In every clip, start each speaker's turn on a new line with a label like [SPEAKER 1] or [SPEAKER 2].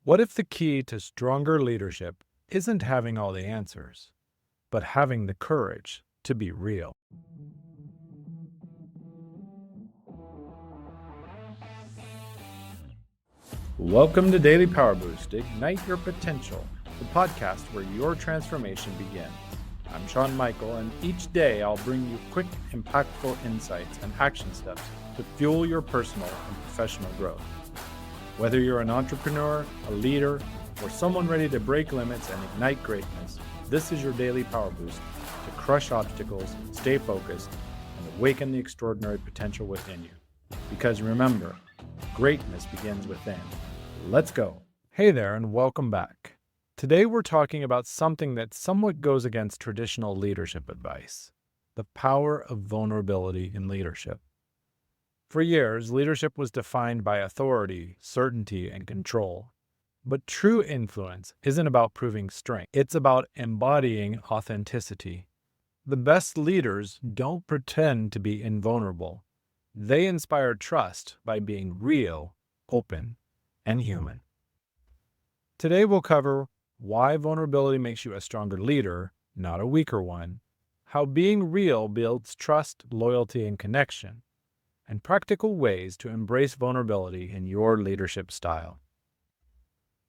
[SPEAKER 1] What if the key to stronger leadership isn't having all the answers, but having the courage to be real? Welcome to Daily Power Boost, Ignite Your Potential, the podcast where your transformation begins. I'm Sean Michael, and each day I'll bring you quick, impactful insights and action steps to fuel your personal and professional growth. Whether you're an entrepreneur, a leader, or someone ready to break limits and ignite greatness, this is your daily power boost to crush obstacles, stay focused, and awaken the extraordinary potential within you. Because remember, greatness begins within. Let's go. Hey there, and welcome back. Today we're talking about something that somewhat goes against traditional leadership advice: the power of vulnerability in leadership. For years, leadership was defined by authority, certainty, and control. But true influence isn't about proving strength. It's about embodying authenticity. The best leaders don't pretend to be invulnerable. They inspire trust by being real, open, and human. Today we'll cover why vulnerability makes you a stronger leader, not a weaker one, how being real builds trust, loyalty, and connection, and practical ways to embrace vulnerability in your leadership style.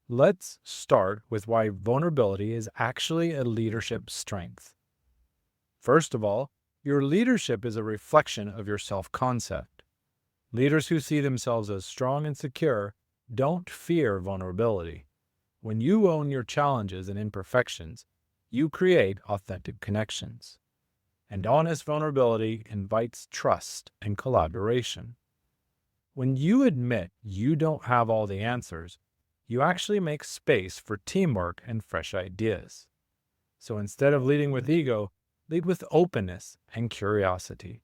[SPEAKER 1] Let's start with why vulnerability is actually a leadership strength. First of all, your leadership is a reflection of your self-concept. Leaders who see themselves as strong and secure don't fear vulnerability. When you own your challenges and imperfections, you create authentic connections. And honest vulnerability invites trust and collaboration. When you admit you don't have all the answers, you actually make space for teamwork and fresh ideas. So instead of leading with ego, lead with openness and curiosity.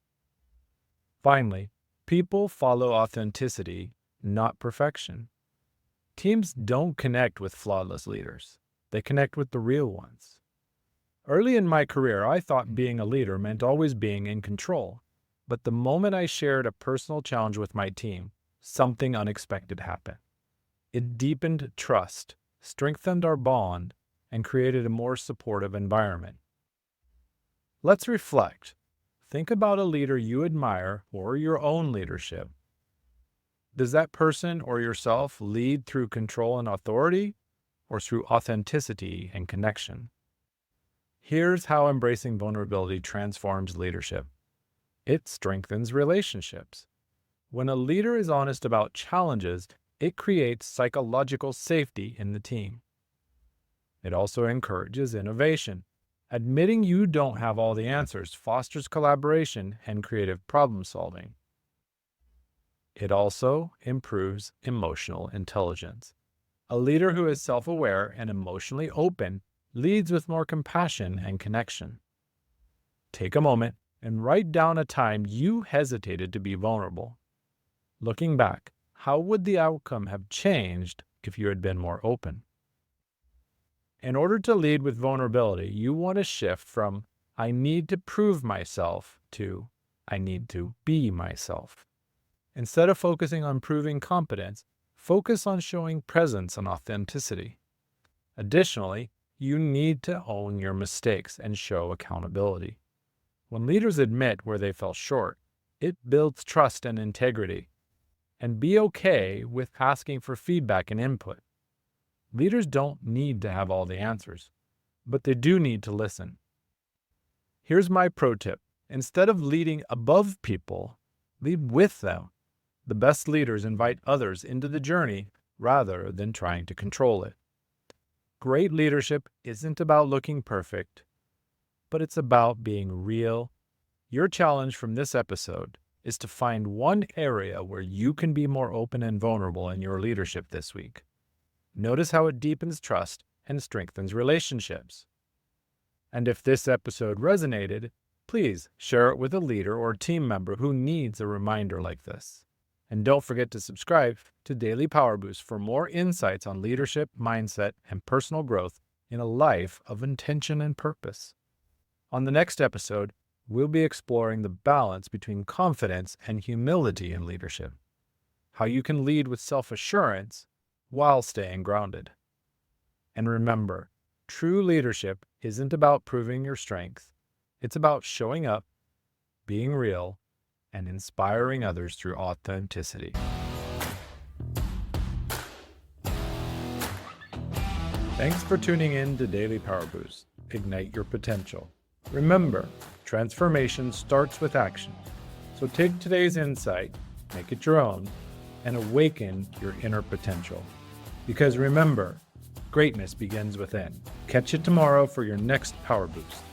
[SPEAKER 1] Finally, people follow authenticity, not perfection. Teams don't connect with flawless leaders. They connect with the real ones. Early in my career, I thought being a leader meant always being in control. But the moment I shared a personal challenge with my team, something unexpected happened. It deepened trust, strengthened our bond, and created a more supportive environment. Let's reflect. Think about a leader you admire or your own leadership. Does that person or yourself lead through control and authority, or through authenticity and connection? Here's how embracing vulnerability transforms leadership. It strengthens relationships. When a leader is honest about challenges, it creates psychological safety in the team. It also encourages innovation. Admitting you don't have all the answers fosters collaboration and creative problem solving. It also improves emotional intelligence. A leader who is self-aware and emotionally open leads with more compassion and connection. Take a moment and write down a time you hesitated to be vulnerable. Looking back, how would the outcome have changed if you had been more open? In order to lead with vulnerability, you want to shift from "I need to prove myself" to "I need to be myself." Instead of focusing on proving competence, focus on showing presence and authenticity. Additionally, you need to own your mistakes and show accountability. When leaders admit where they fell short, it builds trust and integrity. And be okay with asking for feedback and input. Leaders don't need to have all the answers, but they do need to listen. Here's my pro tip. Instead of leading above people, lead with them. The best leaders invite others into the journey rather than trying to control it. Great leadership isn't about looking perfect, but it's about being real. Your challenge from this episode is to find one area where you can be more open and vulnerable in your leadership this week. Notice how it deepens trust and strengthens relationships. And if this episode resonated, please share it with a leader or team member who needs a reminder like this. And don't forget to subscribe to Daily Power Boost for more insights on leadership, mindset, and personal growth in a life of intention and purpose. On the next episode, we'll be exploring the balance between confidence and humility in leadership, how you can lead with self-assurance while staying grounded. And remember, true leadership isn't about proving your strength. It's about showing up, being real, and inspiring others through authenticity. Thanks for tuning in to Daily Power Boost. Ignite your potential. Remember, transformation starts with action. So take today's insight, make it your own, and awaken your inner potential. Because remember, greatness begins within. Catch you tomorrow for your next Power Boost.